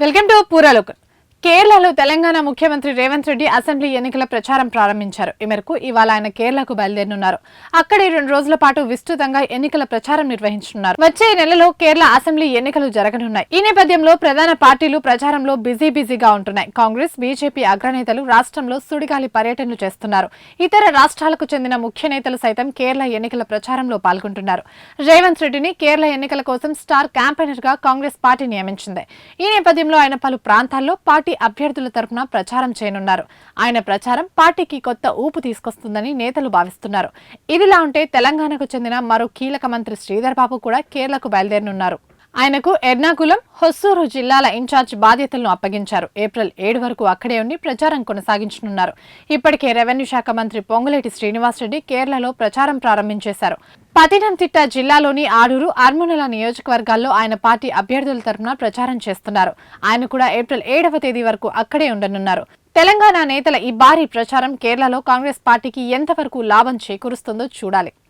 Welcome to పూరాలోక్. కేరళలో తెలంగాణ ముఖ్యమంత్రి Revanth Reddy assembly ఎన్నికల ప్రచారం ప్రారంభించారు. ఈ మేరకు ఇవాళ ఆయన కేరళకు బయలుదేరనున్నారు. అక్కడే 2 రోజుల పాటు విస్తృతంగా ఎన్నికల ప్రచారం నిర్వహించనున్నారు. వచ్చే నెలలో కేరళ అసెంబ్లీ ఎన్నికలు జరగనున్నాయి. ఈ నేపథ్యంలో ప్రధాన పార్టీలు ప్రచారంలో బిజీగా ఉంటున్నాయి. కాంగ్రెస్, బీజేపీ అగ్రనేతలు రాష్ట్రంలో సుడిగాలి పర్యటనలు చేస్తున్నారు. ఇతర రాష్ట్రాలకు చెందిన ముఖ్య నేతలు సైతం కేరళ ఎన్నికల ప్రచారంలో పాల్గొంటున్నారు. రేవంత్ రెడ్డిని కేరళ ఎన్నికల కోసం స్టార్ క్యాంపెయినర్ గా కాంగ్రెస్ పార్టీ నియమించింది. ఈ నేపథ్యంలో ఆయన పలు ప్రాంతాల్లో పార్టీ అభ్యర్థుల తరపున ప్రచారం చేయనున్నారు. ఆయన ప్రచారం పార్టీకి కొత్త ఊపు తీసుకొస్తుందని నేతలు భావిస్తున్నారు. ఇదిలా ఉంటే తెలంగాణకు చెందిన మరో కీలక మంత్రి శ్రీధర్ బాబు కూడా కేరళకు బయలుదేరనున్నారు. ఆయనకు ఎర్నాకులం, హొస్సూరు జిల్లాల ఇన్ఛార్జ్ బాధ్యతలను అప్పగించారు. ఏప్రిల్ 7 వరకు అక్కడే ఉండి ప్రచారం కొనసాగించనున్నారు. ఇప్పటికే రెవెన్యూ శాఖ మంత్రి పొంగులేటి శ్రీనివాసరెడ్డి కేరళలో ప్రచారం ప్రారంభించేశారు. పతినంతిట్ట జిల్లాలోని ఆడూరు, అర్మునల నియోజకవర్గాల్లో ఆయన పార్టీ అభ్యర్థుల తరపున ప్రచారం చేస్తున్నారు. ఆయన కూడా ఏప్రిల్ 7వ తేదీ వరకు అక్కడే ఉండనున్నారు. తెలంగాణ నేతల ఈ భారీ ప్రచారం కేరళలో కాంగ్రెస్ పార్టీకి ఎంతవరకు లాభం చేకూరుస్తుందో చూడాలి.